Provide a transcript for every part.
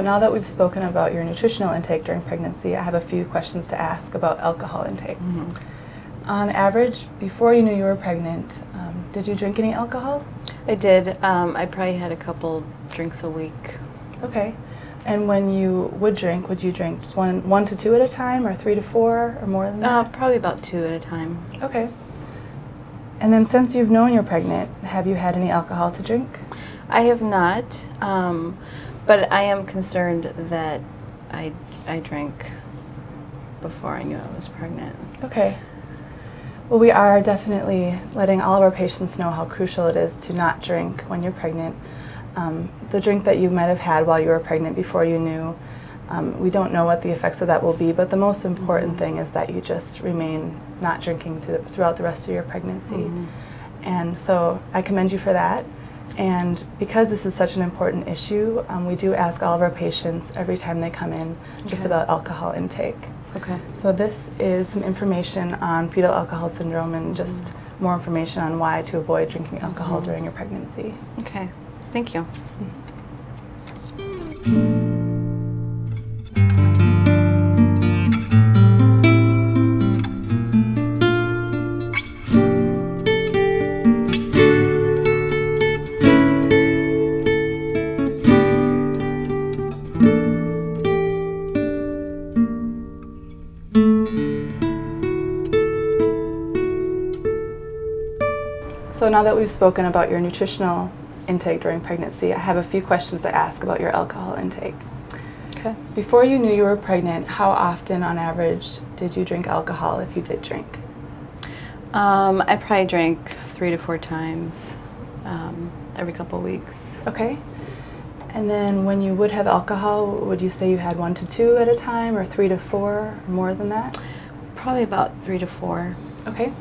now that we've spoken about your nutritional intake during pregnancy, I have a few questions to ask about alcohol intake. On average, before you knew you were pregnant, did you drink any alcohol? I did. I probably had a couple drinks a week. Okay. And when you would you drink just one to two at a time, or 3 to 4, or more than that? Probably about 2 at a time. Okay. And then since you've known you're pregnant, have you had any alcohol to drink? I have not, but I am concerned that I drank before I knew I was pregnant. Okay. Well, we are definitely letting all of our patients know how crucial it is to not drink when you're pregnant. The drink that you might have had while you were pregnant before you knew, we don't know what the effects of that will be, but the most important thing is that you just remain not drinking throughout the rest of your pregnancy. And so I commend you for that. And because this is such an important issue, we do ask all of our patients every time they come in just about alcohol intake. Okay. So this is some information on fetal alcohol syndrome and just more information on why to avoid drinking alcohol during your pregnancy. Okay. Thank you. So now that we've spoken about your nutritional intake during pregnancy, I have a few questions to ask about your alcohol intake. Okay. Before you knew you were pregnant, how often on average did you drink alcohol, if you did drink? I probably drank 3 to 4 times every couple of weeks. Okay. And then when you would have alcohol, would you say you had 1 to 2 at a time, or 3 to 4, or more than that? Probably about 3 to 4. Okay.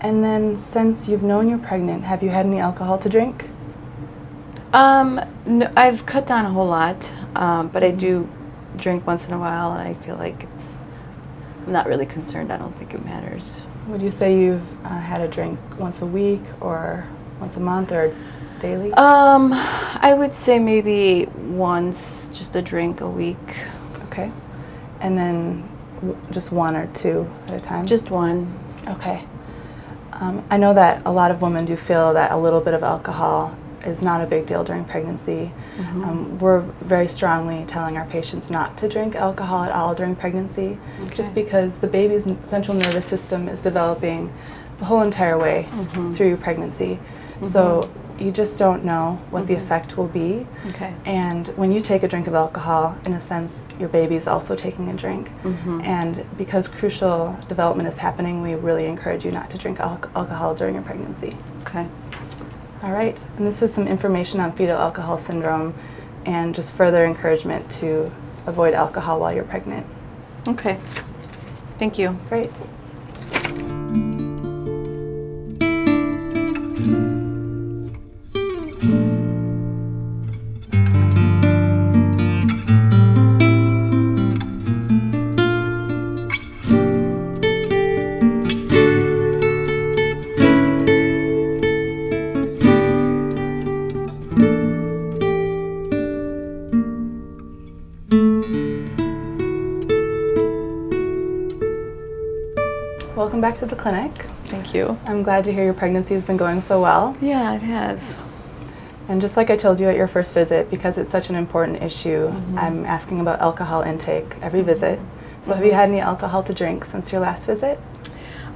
And then since you've known you're pregnant, have you had any alcohol to drink? No, I've cut down a whole lot, but I do drink once in a while, and I feel like I'm not really concerned. I don't think it matters. Would you say you've had a drink once a week, or once a month, or daily? I would say maybe once, just a drink a week. Okay. And then just 1 or 2 at a time? Just 1. Okay. I know that a lot of women do feel that a little bit of alcohol is not a big deal during pregnancy. We're very strongly telling our patients not to drink alcohol at all during pregnancy, just because the baby's central nervous system is developing the whole entire way through your pregnancy. So you just don't know what the effect will be. Okay. And when you take a drink of alcohol, in a sense, your baby's also taking a drink. And because crucial development is happening, we really encourage you not to drink alcohol during your pregnancy. Okay. All right. And this is some information on fetal alcohol syndrome and just further encouragement to avoid alcohol while you're pregnant. Okay. Thank you. Great. Welcome back to the clinic. Thank you. I'm glad to hear your pregnancy has been going so well. Yeah, it has. And just like I told you at your first visit, because it's such an important issue, I'm asking about alcohol intake every visit. So have you had any alcohol to drink since your last visit?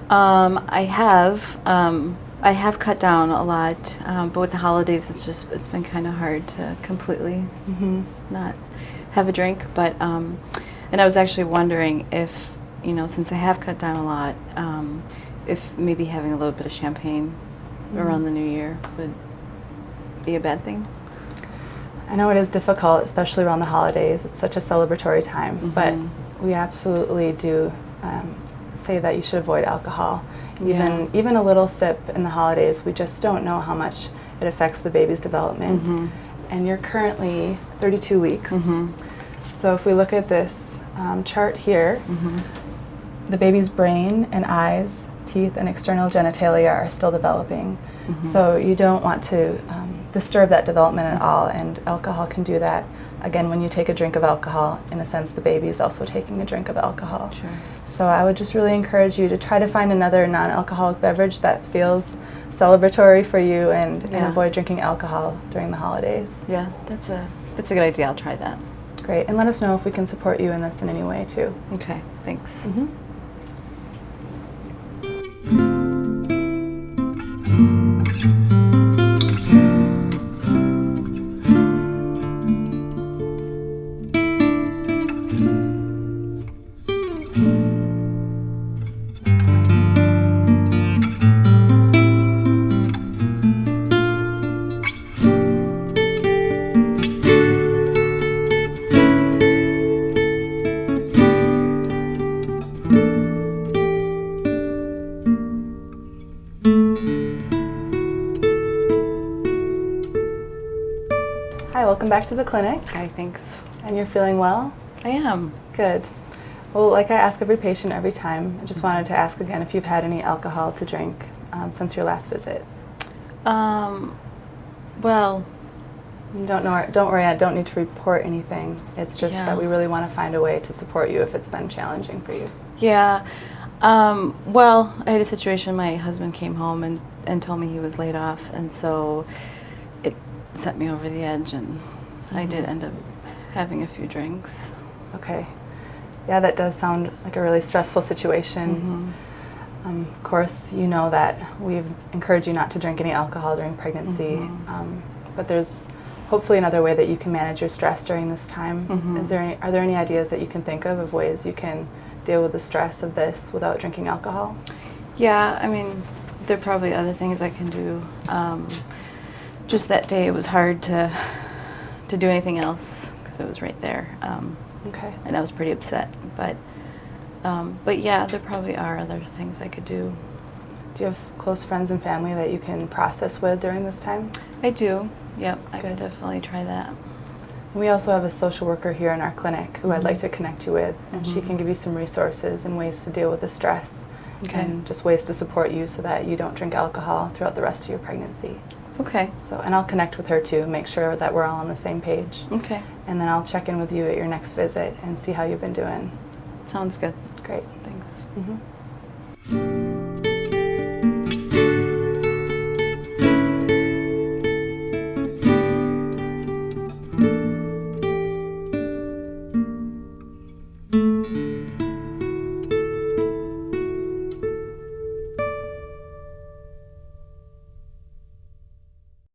I have cut down a lot, but with the holidays, it's been kind of hard to completely not have a drink. But and I was actually wondering if, since I have cut down a lot, if maybe having a little bit of champagne around the new year would be a bad thing. I know it is difficult, especially around the holidays. It's such a celebratory time, but we absolutely do say that you should avoid alcohol. Even a little sip in the holidays, we just don't know how much it affects the baby's development. And you're currently 32 weeks. So if we look at this chart here, the baby's brain and eyes, teeth, and external genitalia are still developing. So you don't want to disturb that development at all, and alcohol can do that again, when you take a drink of alcohol, in a sense, the baby is also taking a drink of alcohol. Sure. So I would just really encourage you to try to find another non-alcoholic beverage that feels celebratory for you, and avoid drinking alcohol during the holidays. Yeah, that's a good idea. I'll try that. Great. And let us know if we can support you in this in any way, too. Okay, thanks. Mm-hmm. Hi, welcome back to the clinic. Hi, thanks. And you're feeling well? I am. Good. Well, like I ask every patient every time, I just wanted to ask again if you've had any alcohol to drink since your last visit. Well, Don't worry, I don't need to report anything. It's just that we really want to find a way to support you if it's been challenging for you. yeah. Well, I had a situation. My husband came home and told me he was laid off, and so it sent me over the edge, and I did end up having a few drinks. Okay. Yeah, that does sound like a really stressful situation. Of course, you know that we've encouraged you not to drink any alcohol during pregnancy, but there's hopefully another way that you can manage your stress during this time. Are there any ideas that you can think of ways you can deal with the stress of this without drinking alcohol? Yeah, I mean, there are probably other things I can do. Just that day, it was hard to do anything else because it was right there. Okay. And I was pretty upset, but yeah, there probably are other things I could do. Do you have close friends and family that you can process with during this time? I do. Yep, I Good. could definitely try that. We also have a social worker here in our clinic who I'd like to connect you with, and she can give you some resources and ways to deal with the stress, and just ways to support you so that you don't drink alcohol throughout the rest of your pregnancy. Okay. So, and I'll connect with her too, make sure that we're all on the same page. Okay. And then I'll check in with you at your next visit and see how you've been doing. Sounds good. Great. Thanks. Mm-hmm.